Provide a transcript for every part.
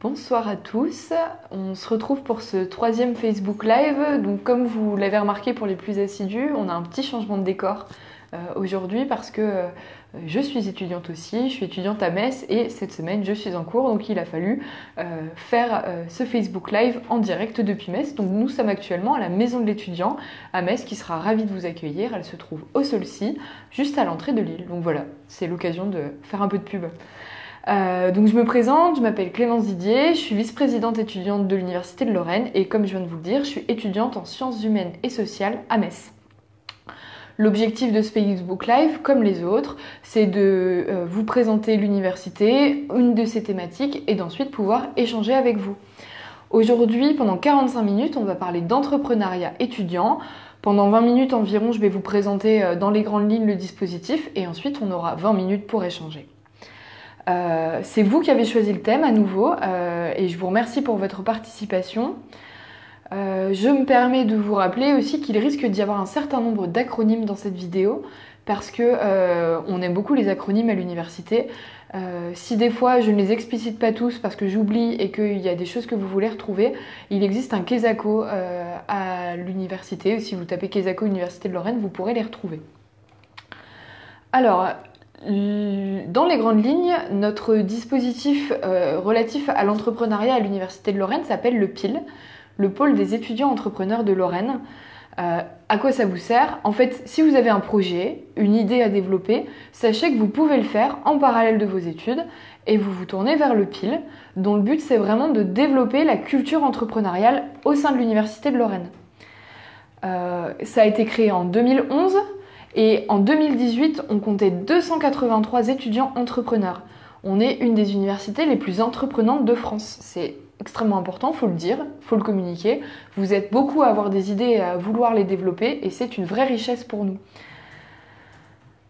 Bonsoir à tous, on se retrouve pour ce troisième Facebook Live. Donc comme vous l'avez remarqué pour les plus assidus, on a un petit changement de décor aujourd'hui parce que je suis étudiante aussi, je suis étudiante à Metz et cette semaine je suis en cours, donc il a fallu faire ce Facebook Live en direct depuis Metz. Donc nous sommes actuellement à la maison de l'étudiant à Metz qui sera ravie de vous accueillir. Elle se trouve au Solcy, juste à l'entrée de l'île. Donc voilà, c'est l'occasion de faire un peu de pub. Donc je me présente, je m'appelle Clémence Didier, je suis vice-présidente étudiante de l'Université de Lorraine et comme je viens de vous le dire, je suis étudiante en sciences humaines et sociales à Metz. L'objectif de ce Facebook Live, comme les autres, c'est de vous présenter l'université, une de ses thématiques et d'ensuite pouvoir échanger avec vous. Aujourd'hui, pendant 45 minutes, on va parler d'entrepreneuriat étudiant. Pendant 20 minutes environ, je vais vous présenter dans les grandes lignes le dispositif et ensuite on aura 20 minutes pour échanger. C'est vous qui avez choisi le thème à nouveau et je vous remercie pour votre participation. Je me permets de vous rappeler aussi qu'il risque d'y avoir un certain nombre d'acronymes dans cette vidéo parce que on aime beaucoup les acronymes à l'université. Si des fois je ne les explicite pas tous parce que j'oublie et qu'il y a des choses que vous voulez retrouver, il existe un Quesaco à l'université. Si vous tapez Quesaco Université de Lorraine, vous pourrez les retrouver. Alors, dans les grandes lignes, notre dispositif relatif à l'entrepreneuriat à l'Université de Lorraine s'appelle le PIL, le pôle des étudiants entrepreneurs de Lorraine. À quoi ça vous sert? En fait, si vous avez un projet, une idée à développer, sachez que vous pouvez le faire en parallèle de vos études et vous vous tournez vers le PIL, dont le but c'est vraiment de développer la culture entrepreneuriale au sein de l'Université de Lorraine. Ça a été créé en 2011. Et en 2018, on comptait 283 étudiants entrepreneurs. On est une des universités les plus entreprenantes de France. C'est extrêmement important, il faut le dire, il faut le communiquer. Vous êtes beaucoup à avoir des idées et à vouloir les développer et c'est une vraie richesse pour nous.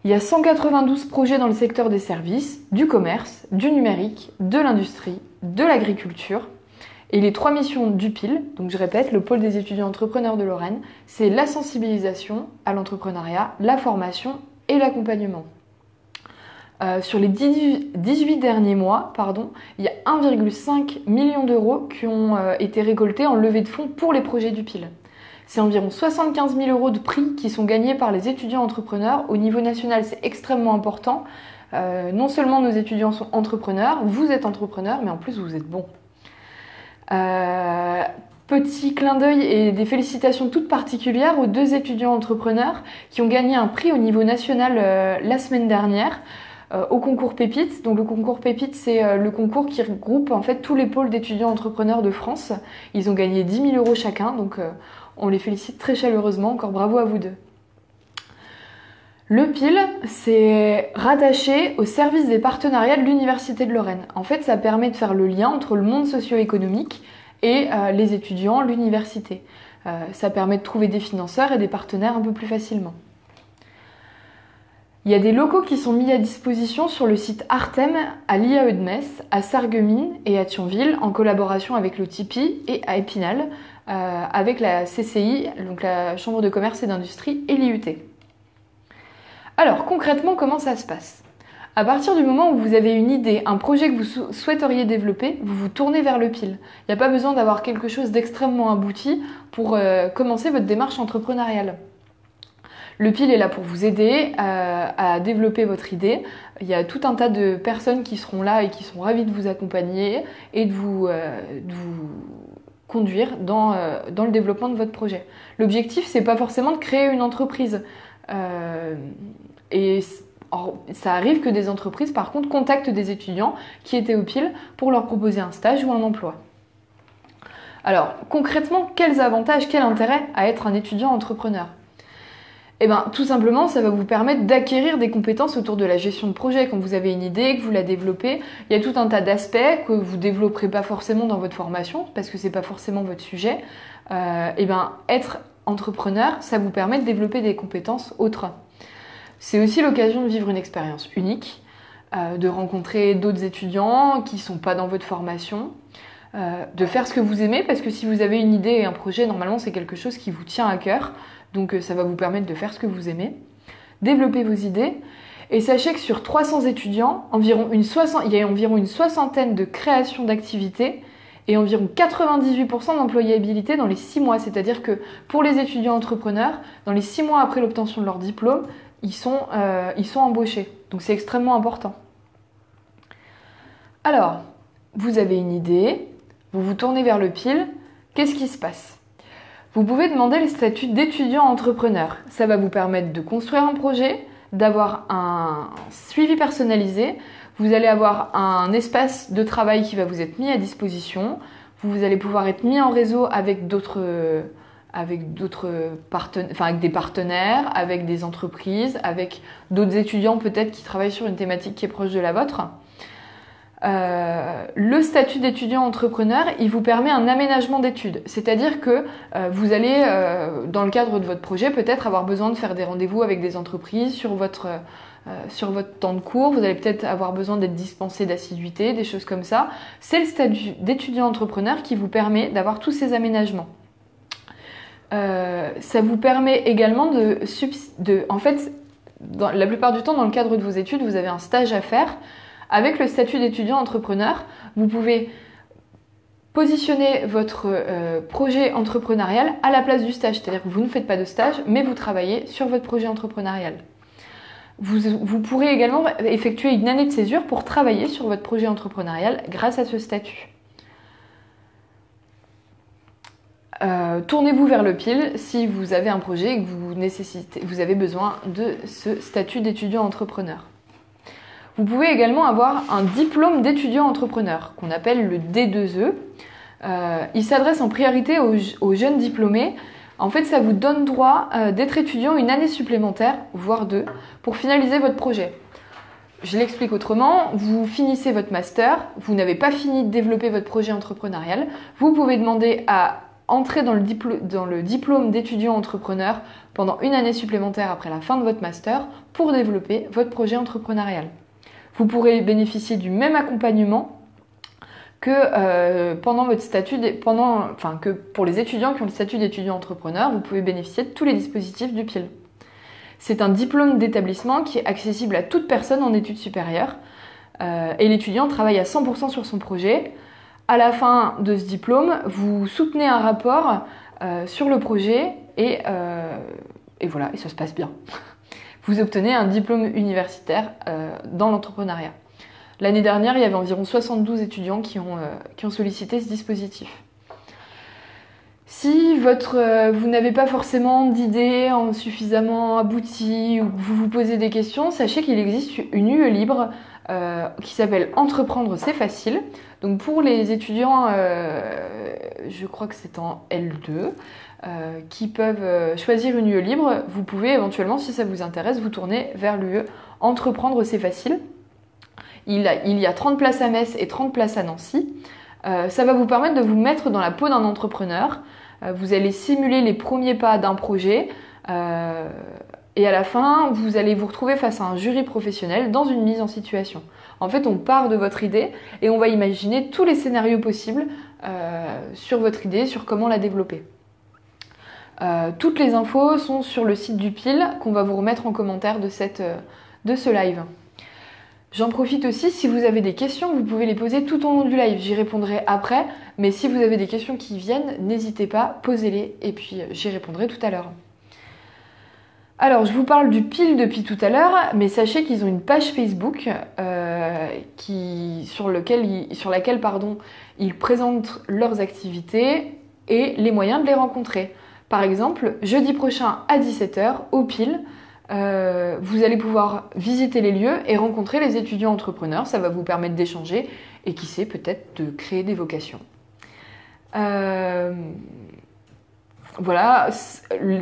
Il y a 192 projets dans le secteur des services, du commerce, du numérique, de l'industrie, de l'agriculture. Et les trois missions du PIL, donc je répète, le pôle des étudiants entrepreneurs de Lorraine, c'est la sensibilisation à l'entrepreneuriat, la formation et l'accompagnement. Sur les 18 derniers mois, il y a 1,5 million d'euros qui ont été récoltés en levée de fonds pour les projets du PIL. C'est environ 75 000 euros de prix qui sont gagnés par les étudiants entrepreneurs. Au niveau national, c'est extrêmement important. Non seulement nos étudiants sont entrepreneurs, vous êtes entrepreneurs, mais en plus vous êtes bons. Petit clin d'œil et des félicitations toutes particulières aux deux étudiants entrepreneurs qui ont gagné un prix au niveau national la semaine dernière au concours Pépites. Donc le concours Pépites, c'est le concours qui regroupe en fait tous les pôles d'étudiants entrepreneurs de France. Ils ont gagné 10 000 euros chacun, donc on les félicite très chaleureusement. Encore bravo à vous deux. Le PIL, c'est rattaché au service des partenariats de l'Université de Lorraine. En fait, ça permet de faire le lien entre le monde socio-économique et les étudiants, l'université. Ça permet de trouver des financeurs et des partenaires un peu plus facilement. Il y a des locaux qui sont mis à disposition sur le site Artem à l'IAE de Metz, à Sarreguemines et à Thionville, en collaboration avec le TIPI et à Épinal, avec la CCI, donc la Chambre de commerce et d'industrie, et l'IUT. Alors concrètement, comment ça se passe? À partir du moment où vous avez une idée, un projet que vous souhaiteriez développer, vous vous tournez vers le PIL. Il n'y a pas besoin d'avoir quelque chose d'extrêmement abouti pour commencer votre démarche entrepreneuriale. Le PIL est là pour vous aider à développer votre idée. Il y a tout un tas de personnes qui seront là et qui sont ravies de vous accompagner et de vous conduire dans le développement de votre projet. L'objectif, c'est pas forcément de créer une entreprise. Et ça arrive que des entreprises, par contre, contactent des étudiants qui étaient au PIL pour leur proposer un stage ou un emploi. Alors, concrètement, quels avantages, quel intérêt à être un étudiant entrepreneur? Eh bien, tout simplement, ça va vous permettre d'acquérir des compétences autour de la gestion de projet. Quand vous avez une idée, que vous la développez, il y a tout un tas d'aspects que vous ne développerez pas forcément dans votre formation, parce que ce n'est pas forcément votre sujet. Eh bien, être entrepreneur, ça vous permet de développer des compétences autres. C'est aussi l'occasion de vivre une expérience unique, de rencontrer d'autres étudiants qui ne sont pas dans votre formation, de faire ce que vous aimez, parce que si vous avez une idée et un projet, normalement c'est quelque chose qui vous tient à cœur, donc ça va vous permettre de faire ce que vous aimez, développer vos idées Et sachez que sur 300 étudiants, il y a environ une soixantaine de créations d'activités et environ 98% d'employabilité dans les 6 mois. C'est-à-dire que pour les étudiants entrepreneurs, dans les 6 mois après l'obtention de leur diplôme, ils sont embauchés. Donc c'est extrêmement important. Alors, vous avez une idée, vous vous tournez vers le PIL, qu'est-ce qui se passe? Vous pouvez demander le statut d'étudiant entrepreneur. Ça va vous permettre de construire un projet, d'avoir un suivi personnalisé. Vous allez avoir un espace de travail qui va vous être mis à disposition. Vous allez pouvoir être mis en réseau avec avec des partenaires, avec des entreprises, avec d'autres étudiants peut-être qui travaillent sur une thématique qui est proche de la vôtre. Le statut d'étudiant entrepreneur, il vous permet un aménagement d'études. C'est-à-dire que vous allez, dans le cadre de votre projet, peut-être avoir besoin de faire des rendez-vous avec des entreprises sur votre temps de cours. Vous allez peut-être avoir besoin d'être dispensé d'assiduité, des choses comme ça. C'est le statut d'étudiant entrepreneur qui vous permet d'avoir tous ces aménagements. Ça vous permet également en fait, la plupart du temps, dans le cadre de vos études, vous avez un stage à faire. Avec le statut d'étudiant entrepreneur, vous pouvez positionner votre projet entrepreneurial à la place du stage. C'est-à-dire que vous ne faites pas de stage, mais vous travaillez sur votre projet entrepreneurial. Vous pourrez également effectuer une année de césure pour travailler sur votre projet entrepreneurial grâce à ce statut. Tournez-vous vers le PIL si vous avez un projet et que vous avez besoin de ce statut d'étudiant entrepreneur. Vous pouvez également avoir un diplôme d'étudiant entrepreneur qu'on appelle le D2E. Il s'adresse en priorité aux jeunes diplômés. En fait, ça vous donne droit d'être étudiant une année supplémentaire, voire 2, pour finaliser votre projet. Je l'explique autrement, vous finissez votre master, vous n'avez pas fini de développer votre projet entrepreneurial, vous pouvez demander à entrer dans le diplôme d'étudiant entrepreneur pendant une année supplémentaire après la fin de votre master pour développer votre projet entrepreneurial. Vous pourrez bénéficier du même accompagnement que que pour les étudiants qui ont le statut d'étudiant entrepreneur, vous pouvez bénéficier de tous les dispositifs du PIL. C'est un diplôme d'établissement qui est accessible à toute personne en études supérieures et l'étudiant travaille à 100% sur son projet. À la fin de ce diplôme, vous soutenez un rapport sur le projet et voilà, et ça se passe bien. Vous obtenez un diplôme universitaire dans l'entrepreneuriat. L'année dernière, il y avait environ 72 étudiants qui ont sollicité ce dispositif. Si vous n'avez pas forcément d'idées suffisamment abouties ou que vous vous posez des questions, sachez qu'il existe une UE libre qui s'appelle Entreprendre c'est facile. Donc pour les étudiants, je crois que c'est en L2, qui peuvent choisir une UE libre, vous pouvez éventuellement, si ça vous intéresse, vous tourner vers l'UE Entreprendre c'est facile. Il y a 30 places à Metz et 30 places à Nancy. Ça va vous permettre de vous mettre dans la peau d'un entrepreneur. Vous allez simuler les premiers pas d'un projet et à la fin, vous allez vous retrouver face à un jury professionnel dans une mise en situation. En fait, on part de votre idée et on va imaginer tous les scénarios possibles sur votre idée, sur comment la développer. Toutes les infos sont sur le site du PIL qu'on va vous remettre en commentaire de ce live. J'en profite aussi, si vous avez des questions, vous pouvez les poser tout au long du live. J'y répondrai après, mais si vous avez des questions qui viennent, n'hésitez pas, posez-les et puis j'y répondrai tout à l'heure. Alors, je vous parle du PIL depuis tout à l'heure, mais sachez qu'ils ont une page Facebook sur laquelle ils présentent leurs activités et les moyens de les rencontrer. Par exemple, jeudi prochain à 17 h au PIL, vous allez pouvoir visiter les lieux et rencontrer les étudiants entrepreneurs. Ça va vous permettre d'échanger et qui sait, peut-être de créer des vocations. Voilà,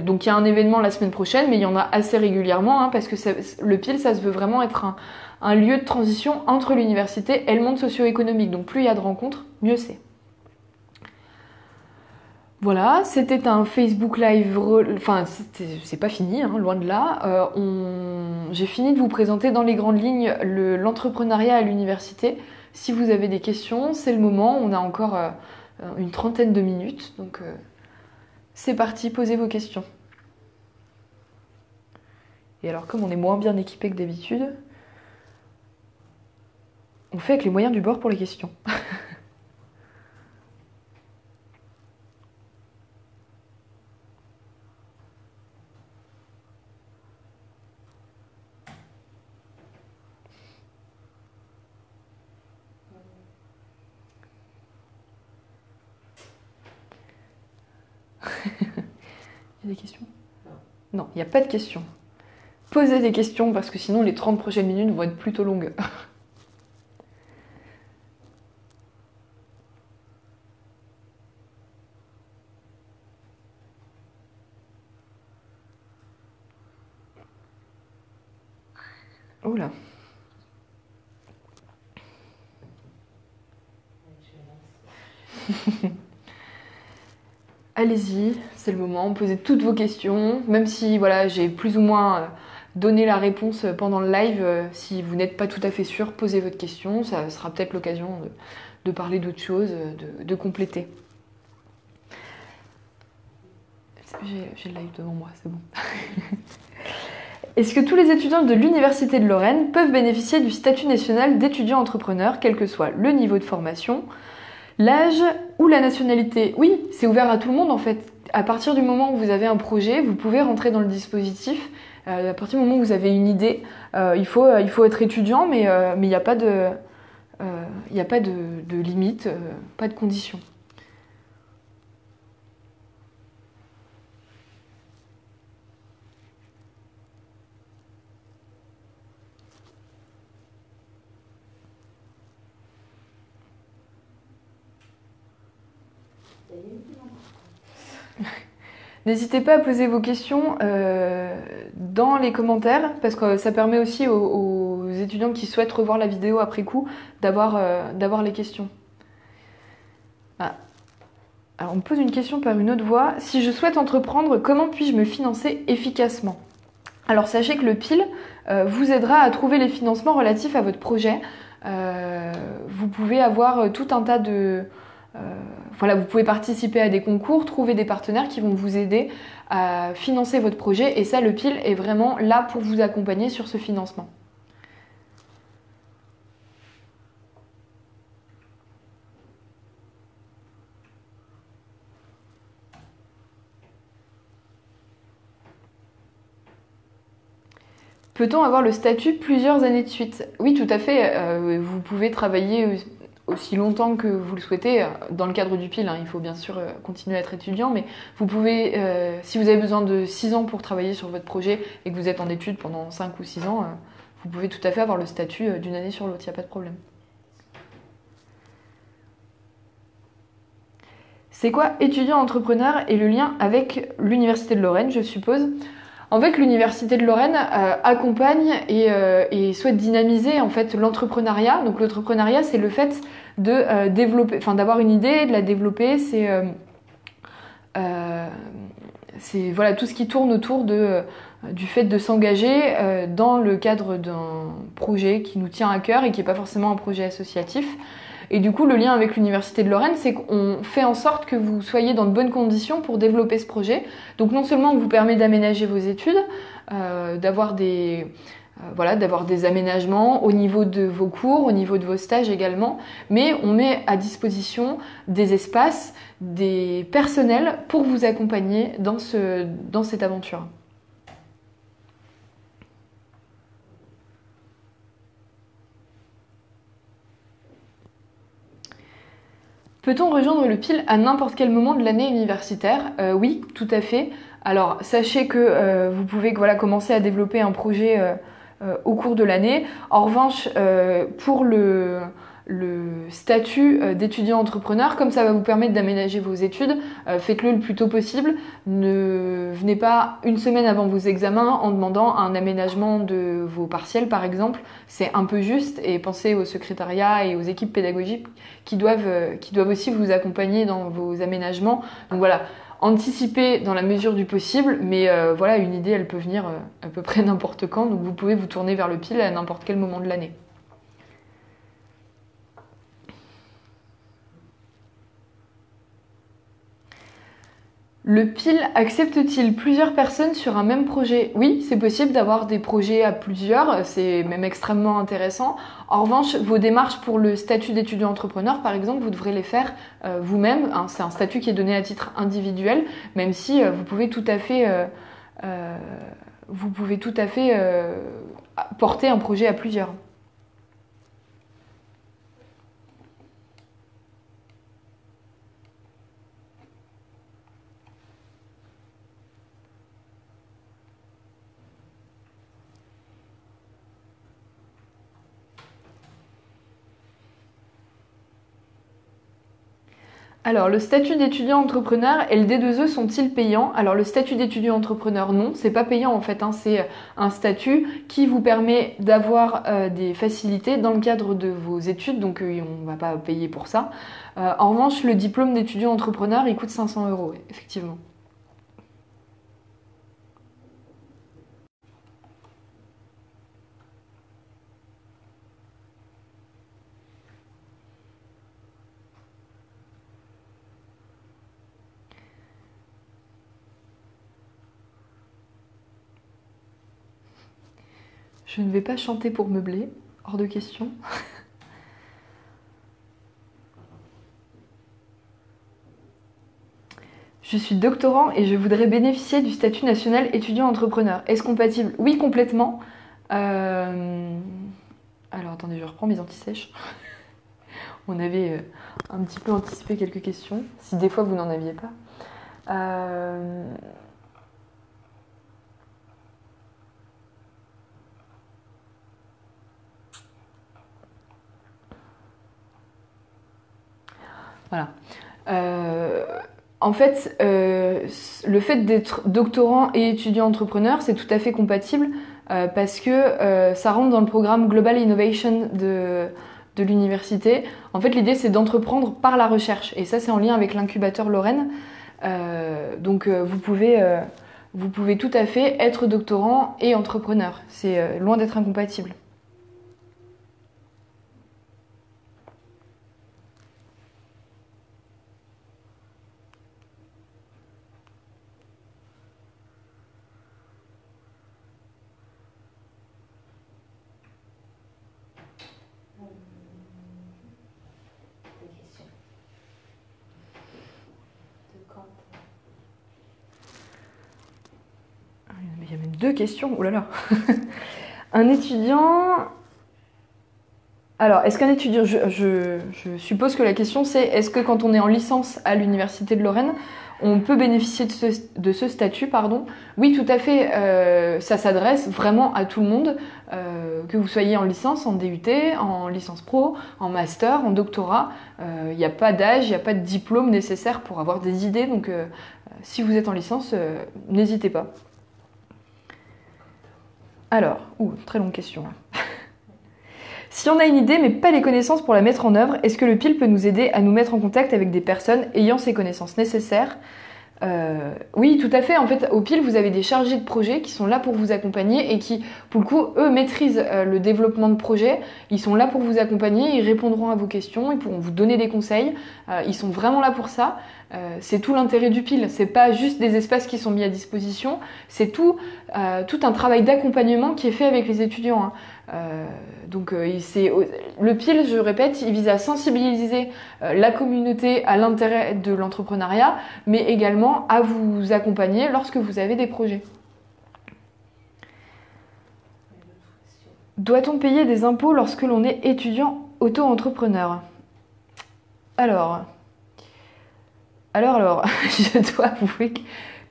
donc il y a un événement la semaine prochaine, mais il y en a assez régulièrement parce que le PIL, ça se veut vraiment être un lieu de transition entre l'université et le monde socio-économique. Donc plus il y a de rencontres, mieux c'est. Voilà, c'était un Facebook Live, enfin c'est pas fini, loin de là. J'ai fini de vous présenter dans les grandes lignes l'entrepreneuriat à l'université. Si vous avez des questions, c'est le moment, on a encore une trentaine de minutes, donc c'est parti, posez vos questions. Et alors, comme on est moins bien équipé que d'habitude, on fait avec les moyens du bord pour les questions. Il y a des questions? Non, il n'y a pas de questions. Posez des questions parce que sinon les 30 prochaines minutes vont être plutôt longues. Oula. Allez-y, c'est le moment, posez toutes vos questions, même si voilà, j'ai plus ou moins donné la réponse pendant le live, si vous n'êtes pas tout à fait sûr, posez votre question, ça sera peut-être l'occasion de parler d'autres choses, de compléter. J'ai le live devant moi, c'est bon. Est-ce que tous les étudiants de l'Université de Lorraine peuvent bénéficier du statut national d'étudiant entrepreneur, quel que soit le niveau de formation, l'âge ou la nationalité? Oui, c'est ouvert à tout le monde en fait. À partir du moment où vous avez un projet, vous pouvez rentrer dans le dispositif. À partir du moment où vous avez une idée, il faut être étudiant, mais il n'y a pas de limite, pas de condition. N'hésitez pas à poser vos questions dans les commentaires parce que ça permet aussi aux étudiants qui souhaitent revoir la vidéo après coup d'avoir les questions. Ah. Alors on me pose une question par une autre voie. Si je souhaite entreprendre, comment puis-je me financer efficacement? Alors sachez que le PIL vous aidera à trouver les financements relatifs à votre projet. Vous pouvez avoir tout un tas de... voilà, vous pouvez participer à des concours, trouver des partenaires qui vont vous aider à financer votre projet. Et ça, le PIL est vraiment là pour vous accompagner sur ce financement. Peut-on avoir le statut plusieurs années de suite? Oui, tout à fait. Vous pouvez travailler aussi longtemps que vous le souhaitez dans le cadre du PIL. Hein. Il faut bien sûr continuer à être étudiant, mais vous pouvez, si vous avez besoin de 6 ans pour travailler sur votre projet et que vous êtes en études pendant 5 ou 6 ans, vous pouvez tout à fait avoir le statut d'une année sur l'autre, il n'y a pas de problème. C'est quoi étudiant entrepreneur et le lien avec l'Université de Lorraine, je suppose? En fait, l'Université de Lorraine accompagne et souhaite dynamiser en fait l'entrepreneuriat. Donc l'entrepreneuriat, c'est le fait de développer, enfin d'avoir une idée, de la développer. C'est voilà tout ce qui tourne autour du fait de s'engager dans le cadre d'un projet qui nous tient à cœur et qui n'est pas forcément un projet associatif. Et du coup, le lien avec l'Université de Lorraine, c'est qu'on fait en sorte que vous soyez dans de bonnes conditions pour développer ce projet. Donc non seulement on vous permet d'aménager vos études, d'avoir des aménagements au niveau de vos cours, au niveau de vos stages également, mais on met à disposition des espaces, des personnels pour vous accompagner dans cette aventure. Peut-on rejoindre le PIL à n'importe quel moment de l'année universitaire? Oui, tout à fait. Alors, sachez que vous pouvez commencer à développer un projet au cours de l'année. En revanche, pour le statut d'étudiant entrepreneur, comme ça va vous permettre d'aménager vos études, faites-le le plus tôt possible. Ne venez pas une semaine avant vos examens en demandant un aménagement de vos partiels, par exemple. C'est un peu juste, et pensez au secrétariat et aux équipes pédagogiques qui doivent aussi vous accompagner dans vos aménagements. Donc voilà, anticipez dans la mesure du possible, mais voilà, une idée, elle peut venir à peu près n'importe quand, donc vous pouvez vous tourner vers le PIL à n'importe quel moment de l'année. Le PIL accepte-t-il plusieurs personnes sur un même projet? Oui, c'est possible d'avoir des projets à plusieurs, c'est même extrêmement intéressant. En revanche, vos démarches pour le statut d'étudiant entrepreneur, par exemple, vous devrez les faire vous-même. Hein, c'est un statut qui est donné à titre individuel, même si vous pouvez tout à fait, porter un projet à plusieurs. Alors, le statut d'étudiant entrepreneur et le D2E sont-ils payants? Alors, le statut d'étudiant entrepreneur, non, c'est pas payant en fait, hein, c'est un statut qui vous permet d'avoir des facilités dans le cadre de vos études, donc on va pas payer pour ça. En revanche, le diplôme d'étudiant entrepreneur, il coûte 500 €, effectivement. Je ne vais pas chanter pour meubler, hors de question. Je suis doctorant et je voudrais bénéficier du statut national étudiant entrepreneur. Est-ce compatible? Oui, complètement. Alors attendez, je reprends mes anti-sèches. On avait un petit peu anticipé quelques questions, si des fois vous n'en aviez pas. Voilà. En fait, le fait d'être doctorant et étudiant entrepreneur, c'est tout à fait compatible parce que ça rentre dans le programme Global Innovation de l'université. En fait, l'idée, c'est d'entreprendre par la recherche. Et ça, c'est en lien avec l'incubateur Lorraine. Donc, vous pouvez tout à fait être doctorant et entrepreneur. C'est loin d'être incompatible. Il y a même 2 questions, oh là là. Un étudiant... Alors, est-ce qu'un étudiant... Je suppose que la question c'est, est-ce que quand on est en licence à l'Université de Lorraine, on peut bénéficier de ce statut, pardon? Oui, tout à fait, ça s'adresse vraiment à tout le monde, que vous soyez en licence, en DUT, en licence pro, en master, en doctorat. Il n'y a pas d'âge, il n'y a pas de diplôme nécessaire pour avoir des idées, donc si vous êtes en licence, n'hésitez pas. Alors, très longue question. Si on a une idée mais pas les connaissances pour la mettre en œuvre, est-ce que le PIL peut nous aider à nous mettre en contact avec des personnes ayant ces connaissances nécessaires? Oui, tout à fait. En fait, au PIL, vous avez des chargés de projet qui sont là pour vous accompagner et qui, pour le coup, eux maîtrisent le développement de projet. Ils sont là pour vous accompagner, ils répondront à vos questions, ils pourront vous donner des conseils. Ils sont vraiment là pour ça. C'est tout l'intérêt du PIL. C'est pas juste des espaces qui sont mis à disposition, c'est tout un travail d'accompagnement qui est fait avec les étudiants. Hein. Donc le PIL, je répète, il vise à sensibiliser la communauté à l'intérêt de l'entrepreneuriat, mais également à vous accompagner lorsque vous avez des projets. Doit-on payer des impôts lorsque l'on est étudiant auto-entrepreneur? Alors, je dois avouer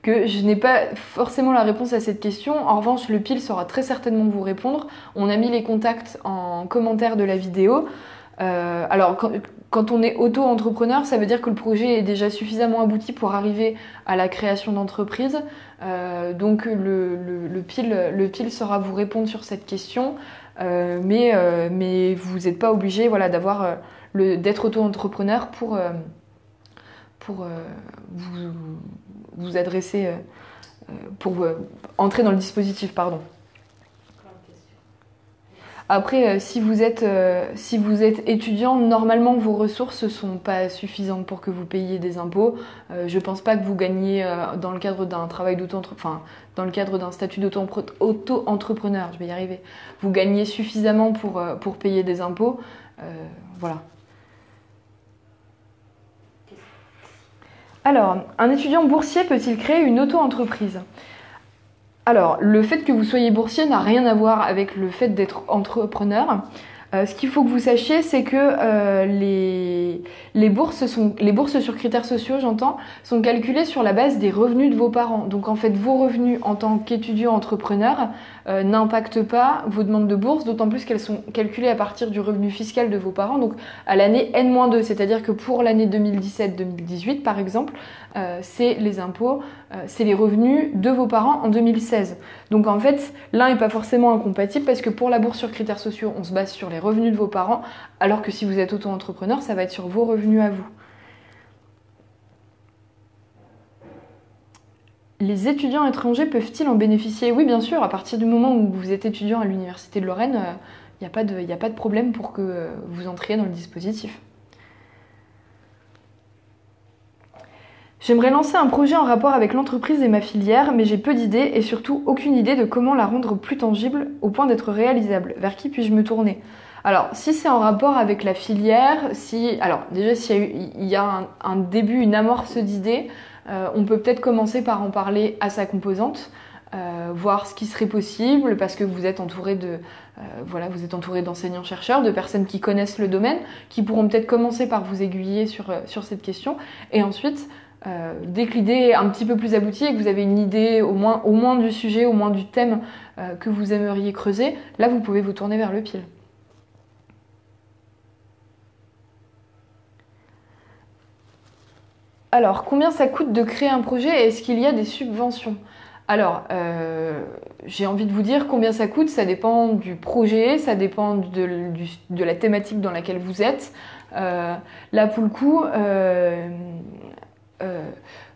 que je n'ai pas forcément la réponse à cette question. En revanche, le PIL saura très certainement vous répondre. On a mis les contacts en commentaire de la vidéo. Alors, quand on est auto-entrepreneur, ça veut dire que le projet est déjà suffisamment abouti pour arriver à la création d'entreprise. Donc, le PIL saura vous répondre sur cette question. Mais vous n'êtes pas obligé, voilà, d'être auto-entrepreneur pour vous adresser, pour entrer dans le dispositif, pardon. Après, si vous êtes étudiant, normalement vos ressources ne sont pas suffisantes pour que vous payiez des impôts. Je ne pense pas que vous gagnez dans le cadre d'un travail dans le cadre d'un statut d'auto-entrepreneur, je vais y arriver. Vous gagnez suffisamment pour payer des impôts. Voilà. Alors, un étudiant boursier peut-il créer une auto-entreprise ? Alors, le fait que vous soyez boursier n'a rien à voir avec le fait d'être entrepreneur. Ce qu'il faut que vous sachiez, c'est que les bourses sur critères sociaux, j'entends, sont calculées sur la base des revenus de vos parents. Donc en fait, vos revenus en tant qu'étudiant entrepreneur n'impactent pas vos demandes de bourse, d'autant plus qu'elles sont calculées à partir du revenu fiscal de vos parents, donc à l'année N-2. C'est-à-dire que pour l'année 2017-2018, par exemple, c'est les impôts, c'est les revenus de vos parents en 2016. Donc en fait, l'un n'est pas forcément incompatible parce que pour la bourse sur critères sociaux, on se base sur les revenus de vos parents, alors que si vous êtes auto-entrepreneur, ça va être sur vos revenus à vous. Les étudiants étrangers peuvent-ils en bénéficier? Oui, bien sûr, à partir du moment où vous êtes étudiant à l'Université de Lorraine, il n'y a pas de problème pour que vous entriez dans le dispositif. J'aimerais lancer un projet en rapport avec l'entreprise et ma filière, mais j'ai peu d'idées et surtout aucune idée de comment la rendre plus tangible au point d'être réalisable. Vers qui puis-je me tourner? Alors, si c'est en rapport avec la filière, alors déjà s'il y a un début, une amorce d'idées, on peut peut-être commencer par en parler à sa composante, voir ce qui serait possible, parce que vous êtes entouré d'enseignants-chercheurs, de personnes qui connaissent le domaine, qui pourront peut-être commencer par vous aiguiller sur cette question, et ensuite, dès que l'idée est un petit peu plus aboutie et que vous avez une idée au moins du sujet, au moins du thème que vous aimeriez creuser, là vous pouvez vous tourner vers le PIL. Alors, combien ça coûte de créer un projet et est-ce qu'il y a des subventions? Alors, j'ai envie de vous dire combien ça coûte, ça dépend du projet, ça dépend de la thématique dans laquelle vous êtes. Là, pour le coup,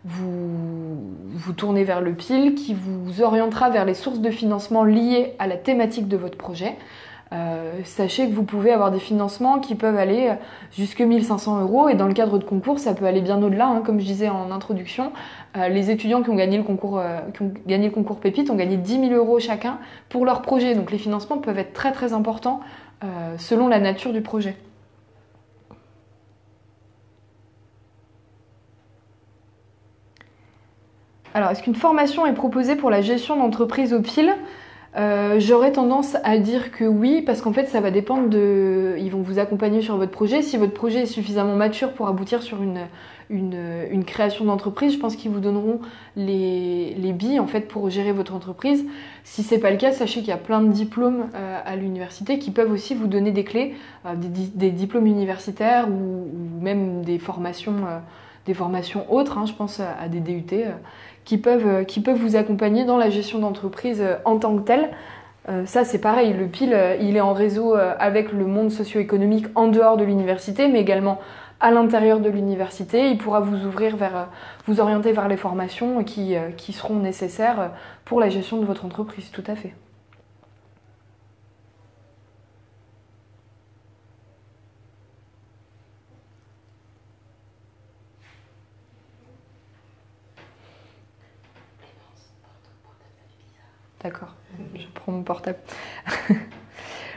vous tournez vers le PIL qui vous orientera vers les sources de financement liées à la thématique de votre projet. Sachez que vous pouvez avoir des financements qui peuvent aller jusque 1 500 € et dans le cadre de concours, ça peut aller bien au-delà. Hein, comme je disais en introduction, les étudiants qui ont gagné le concours Pépite ont gagné 10 000 € chacun pour leur projet. Donc les financements peuvent être très très importants selon la nature du projet. Alors, est-ce qu'une formation est proposée pour la gestion d'entreprise au PIL? J'aurais tendance à dire que oui, parce qu'en fait ça va dépendre ils vont vous accompagner sur votre projet. Si votre projet est suffisamment mature pour aboutir sur une création d'entreprise, je pense qu'ils vous donneront les billes en fait pour gérer votre entreprise. Si c'est pas le cas, sachez qu'il y a plein de diplômes à l'université qui peuvent aussi vous donner des clés, des diplômes universitaires ou même des formations autres, hein, je pense à des DUT qui peuvent vous accompagner dans la gestion d'entreprise en tant que telle. Ça c'est pareil, le PIL il est en réseau avec le monde socio-économique en dehors de l'université, mais également à l'intérieur de l'université. Il pourra vous vous orienter vers les formations qui seront nécessaires pour la gestion de votre entreprise, tout à fait. D'accord, je prends mon portable.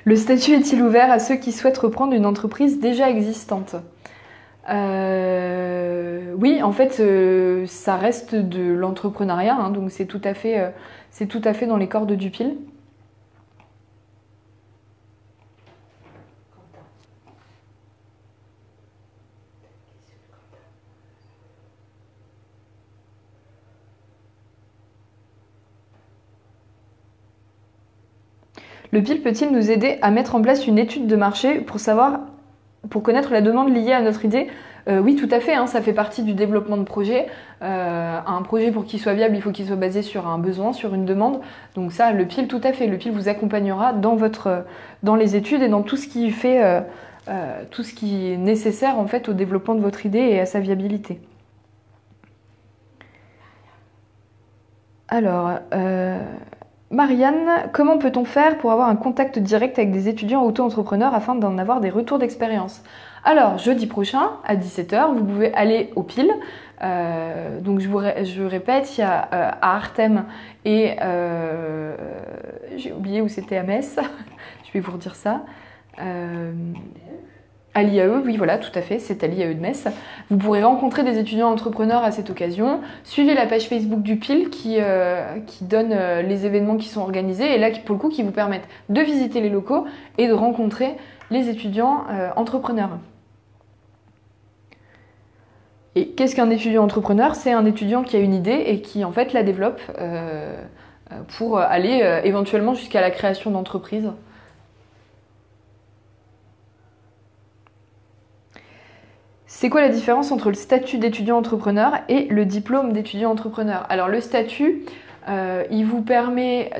Le statut est-il ouvert à ceux qui souhaitent reprendre une entreprise déjà existante? Oui, en fait, ça reste de l'entrepreneuriat, hein, donc c'est tout à fait dans les cordes du PIL. Le PIL peut-il nous aider à mettre en place une étude de marché pour connaître la demande liée à notre idée? Oui, tout à fait, hein, ça fait partie du développement de projet. Un projet, pour qu'il soit viable, il faut qu'il soit basé sur un besoin, sur une demande. Donc ça, le PIL, tout à fait. Le PIL vous accompagnera dans les études et dans tout ce qui tout ce qui est nécessaire en fait au développement de votre idée et à sa viabilité. Alors, Marianne, comment peut-on faire pour avoir un contact direct avec des étudiants auto-entrepreneurs afin d'en avoir des retours d'expérience? Alors, jeudi prochain, à 17 h, vous pouvez aller au PIL. Donc, je répète, il y a à Artem et j'ai oublié où c'était, à Metz. Je vais vous redire ça. À l'IAE, oui, voilà, tout à fait, c'est à l'IAE de Metz. Vous pourrez rencontrer des étudiants entrepreneurs à cette occasion. Suivez la page Facebook du PIL qui donne les événements qui sont organisés et là, pour le coup, qui vous permettent de visiter les locaux et de rencontrer les étudiants entrepreneurs. Et qu'est-ce qu'un étudiant entrepreneur? C'est un étudiant qui a une idée et qui, en fait, la développe pour aller éventuellement jusqu'à la création d'entreprise. C'est quoi la différence entre le statut d'étudiant entrepreneur et le diplôme d'étudiant entrepreneur? Alors le statut, il vous permet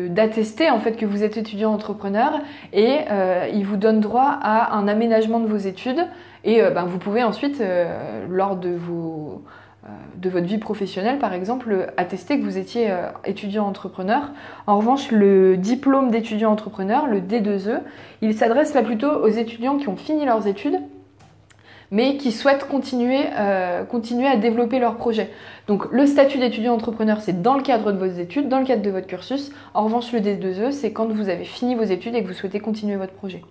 d'attester en fait que vous êtes étudiant entrepreneur et il vous donne droit à un aménagement de vos études et vous pouvez ensuite, lors de votre vie professionnelle par exemple, attester que vous étiez étudiant entrepreneur. En revanche, le diplôme d'étudiant entrepreneur, le D2E, il s'adresse là plutôt aux étudiants qui ont fini leurs études mais qui souhaitent continuer à développer leur projet. Donc le statut d'étudiant entrepreneur, c'est dans le cadre de vos études, dans le cadre de votre cursus. En revanche, le D2E, c'est quand vous avez fini vos études et que vous souhaitez continuer votre projet.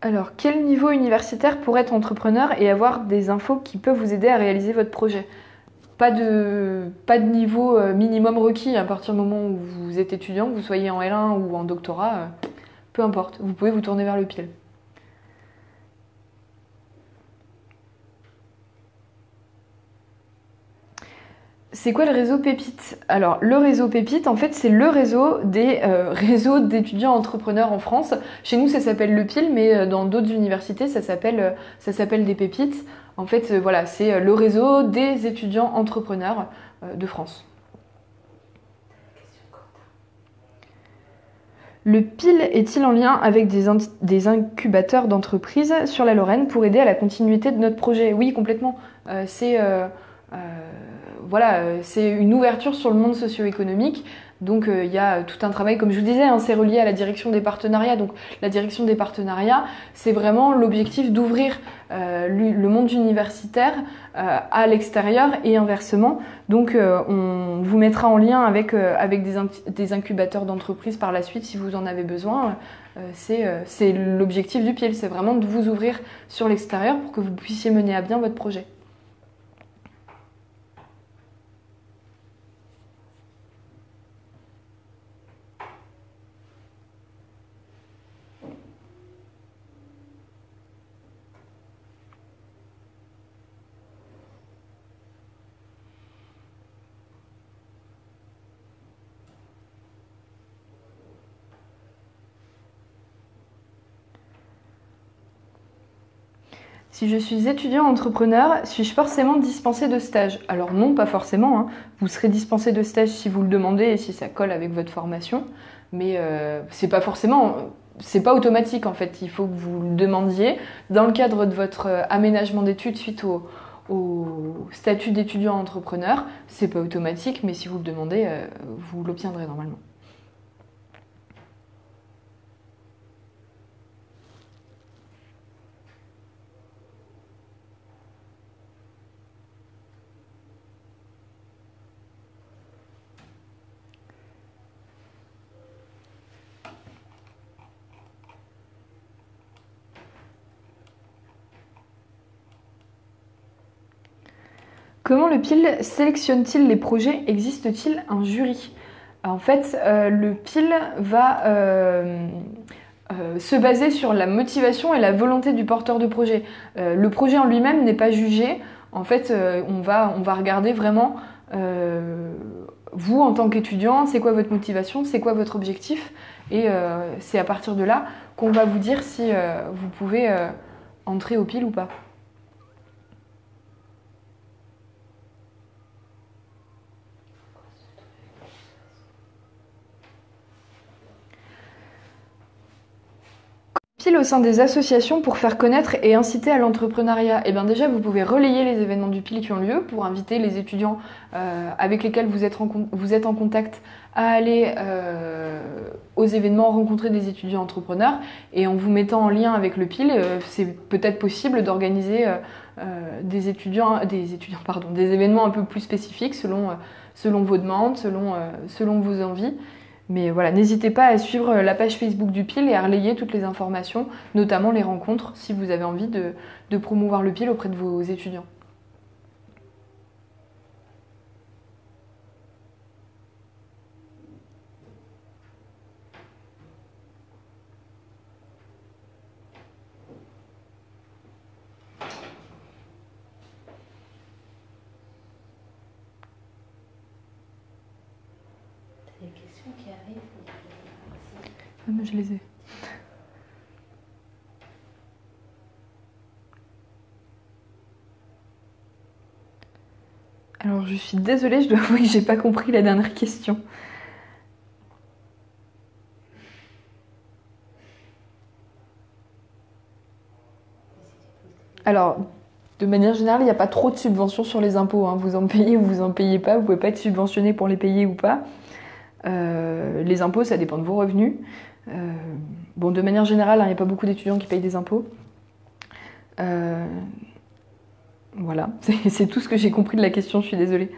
Alors, quel niveau universitaire pour être entrepreneur et avoir des infos qui peuvent vous aider à réaliser votre projet? Pas de niveau minimum requis à partir du moment où vous êtes étudiant, que vous soyez en L1 ou en doctorat, peu importe, vous pouvez vous tourner vers le PIL. C'est quoi le réseau Pépite? Alors, le réseau Pépite, en fait, c'est le réseau des réseaux d'étudiants entrepreneurs en France. Chez nous, ça s'appelle le PIL, mais dans d'autres universités, ça s'appelle des Pépites. En fait, voilà, c'est le réseau des étudiants entrepreneurs de France. Le PIL est-il en lien avec des incubateurs d'entreprises sur la Lorraine pour aider à la continuité de notre projet? Oui, complètement. C'est une ouverture sur le monde socio-économique. Donc il y a tout un travail, comme je vous disais, c'est relié à la direction des partenariats. Donc la direction des partenariats, c'est vraiment l'objectif d'ouvrir le monde universitaire à l'extérieur et inversement. Donc on vous mettra en lien avec des incubateurs d'entreprises par la suite si vous en avez besoin. C'est l'objectif du PIL, c'est vraiment de vous ouvrir sur l'extérieur pour que vous puissiez mener à bien votre projet. Si je suis étudiant entrepreneur, suis-je forcément dispensé de stage? Alors non, pas forcément. Vous serez dispensé de stage si vous le demandez et si ça colle avec votre formation. Mais c'est pas forcément, c'est pas automatique en fait. Il faut que vous le demandiez dans le cadre de votre aménagement d'études suite au statut d'étudiant entrepreneur. C'est pas automatique, mais si vous le demandez, vous l'obtiendrez normalement. Comment le PIL sélectionne-t-il les projets? Existe-t-il un jury? En fait, le PIL va se baser sur la motivation et la volonté du porteur de projet. Le projet en lui-même n'est pas jugé. En fait, on va regarder vraiment vous, en tant qu'étudiant, c'est quoi votre motivation, c'est quoi votre objectif, et c'est à partir de là qu'on va vous dire si vous pouvez entrer au PIL ou pas. PIL au sein des associations pour faire connaître et inciter à l'entrepreneuriat. Et bien déjà, vous pouvez relayer les événements du PIL qui ont lieu pour inviter les étudiants avec lesquels vous êtes en contact à aller aux événements, rencontrer des étudiants entrepreneurs. Et en vous mettant en lien avec le PIL, c'est peut-être possible d'organiser des événements un peu plus spécifiques selon vos demandes, selon vos envies. Mais voilà, n'hésitez pas à suivre la page Facebook du PIL et à relayer toutes les informations, notamment les rencontres, si vous avez envie de promouvoir le PIL auprès de vos étudiants. Des questions qui arrivent. Ah, mais je les ai. Alors je suis désolée, je dois avouer que j'ai pas compris la dernière question. Alors, de manière générale, il n'y a pas trop de subventions sur les impôts, hein. Vous en payez ou vous en payez pas, vous pouvez pas être subventionné pour les payer ou pas. Les impôts, ça dépend de vos revenus. Bon, de manière générale, il n'y a pas beaucoup d'étudiants qui payent des impôts. Voilà, c'est tout ce que j'ai compris de la question, je suis désolée.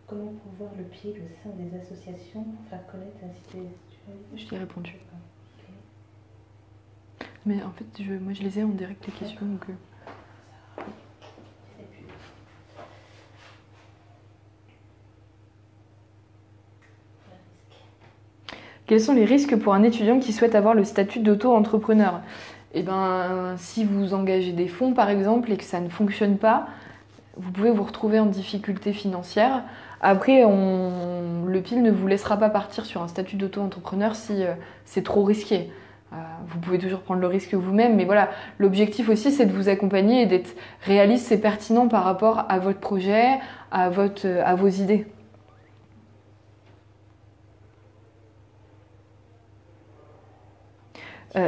Comment promouvoir le PIL au sein des associations pour faire connaître et inciter les étudiants? Je t'ai répondu. Ok. Mais en fait, moi je les ai en direct les questions, donc... Je sais plus. Le risque. Quels sont les risques pour un étudiant qui souhaite avoir le statut d'auto-entrepreneur? Eh ben, si vous engagez des fonds par exemple et que ça ne fonctionne pas, vous pouvez vous retrouver en difficulté financière. Après, le PIL ne vous laissera pas partir sur un statut d'auto-entrepreneur si c'est trop risqué. Vous pouvez toujours prendre le risque vous-même, mais voilà, l'objectif aussi c'est de vous accompagner et d'être réaliste et pertinent par rapport à votre projet, à vos idées.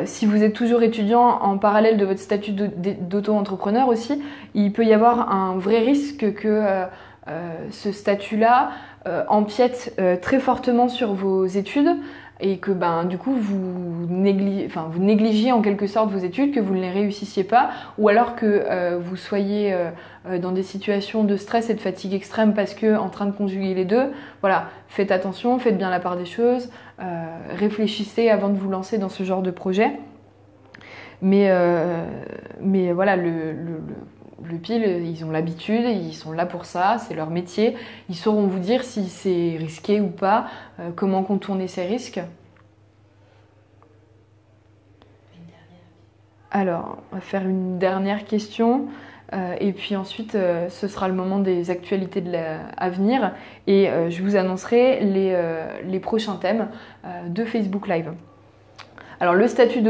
Si vous êtes toujours étudiant en parallèle de votre statut d'auto-entrepreneur aussi, il peut y avoir un vrai risque que ce statut-là empiète très fortement sur vos études et que du coup vous négligiez en quelque sorte vos études, que vous ne les réussissiez pas, ou alors que vous soyez dans des situations de stress et de fatigue extrême parce que en train de conjuguer les deux. Voilà, faites attention, faites bien la part des choses, réfléchissez avant de vous lancer dans ce genre de projet. Mais voilà, le PIL, ils ont l'habitude, ils sont là pour ça, c'est leur métier. Ils sauront vous dire si c'est risqué ou pas, comment contourner ces risques. Alors, on va faire une dernière question. Et puis ensuite, ce sera le moment des actualités à venir. Et je vous annoncerai les prochains thèmes de Facebook Live. Alors, le statut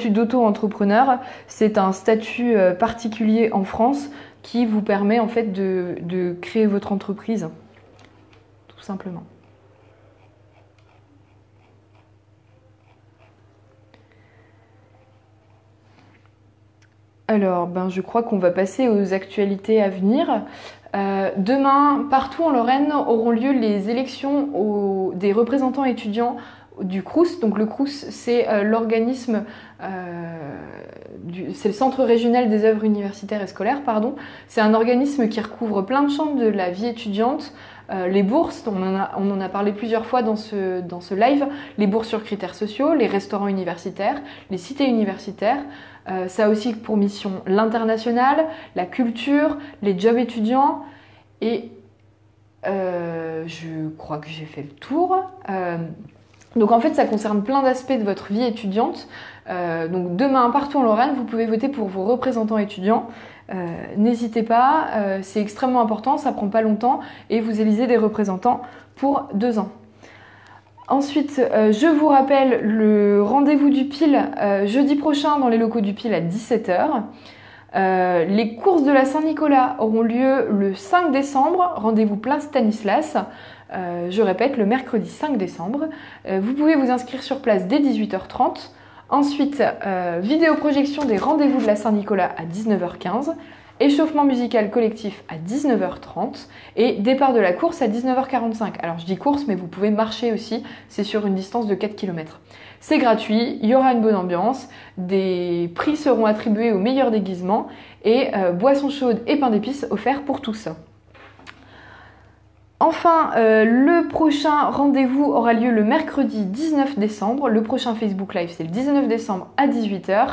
d'auto-entrepreneur, c'est un statut particulier en France qui vous permet en fait de créer votre entreprise, tout simplement. Alors, je crois qu'on va passer aux actualités à venir. Demain, partout en Lorraine, auront lieu les élections des représentants étudiants du Crous. Donc le Crous, c'est l'organisme, c'est le Centre régional des œuvres universitaires et scolaires, pardon. C'est un organisme qui recouvre plein de champs de la vie étudiante. Les bourses, on en a parlé plusieurs fois dans ce live, les bourses sur critères sociaux, les restaurants universitaires, les cités universitaires. Ça a aussi pour mission l'international, la culture, les jobs étudiants et je crois que j'ai fait le tour. Donc en fait, ça concerne plein d'aspects de votre vie étudiante. Donc demain, partout en Lorraine, vous pouvez voter pour vos représentants étudiants. N'hésitez pas, c'est extrêmement important, ça prend pas longtemps et vous élisez des représentants pour 2 ans. Ensuite, je vous rappelle le rendez-vous du PIL jeudi prochain dans les locaux du PIL à 17 h. Les courses de la Saint-Nicolas auront lieu le 5 décembre, rendez-vous place Stanislas. Je répète, le mercredi 5 décembre. Vous pouvez vous inscrire sur place dès 18 h 30. Ensuite, vidéoprojection des rendez-vous de la Saint-Nicolas à 19 h 15. Échauffement musical collectif à 19 h 30 et départ de la course à 19 h 45. Alors je dis course, mais vous pouvez marcher aussi, c'est sur une distance de 4 km. C'est gratuit, il y aura une bonne ambiance, des prix seront attribués aux meilleurs déguisements et boissons chaudes et pain d'épices offerts pour tous. Enfin, le prochain rendez-vous aura lieu le mercredi 19 décembre. Le prochain Facebook Live, c'est le 19 décembre à 18 h.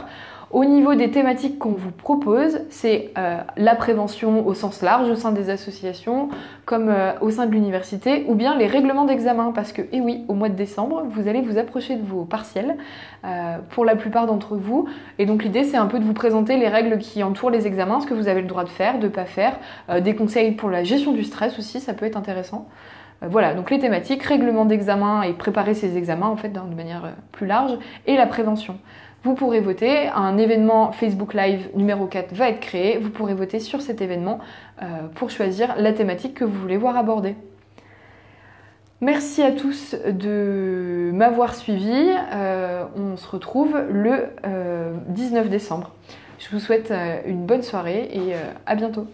Au niveau des thématiques qu'on vous propose, c'est la prévention au sens large au sein des associations, comme au sein de l'université, ou bien les règlements d'examen, parce que, eh oui, au mois de décembre, vous allez vous approcher de vos partiels, pour la plupart d'entre vous, et donc l'idée c'est un peu de vous présenter les règles qui entourent les examens, ce que vous avez le droit de faire, de ne pas faire, des conseils pour la gestion du stress aussi, ça peut être intéressant. Voilà, donc les thématiques, règlement d'examen et préparer ses examens en fait de manière plus large, et la prévention. Vous pourrez voter, un événement Facebook Live numéro 4 va être créé, vous pourrez voter sur cet événement pour choisir la thématique que vous voulez voir abordée. Merci à tous de m'avoir suivi, on se retrouve le 19 décembre. Je vous souhaite une bonne soirée et à bientôt.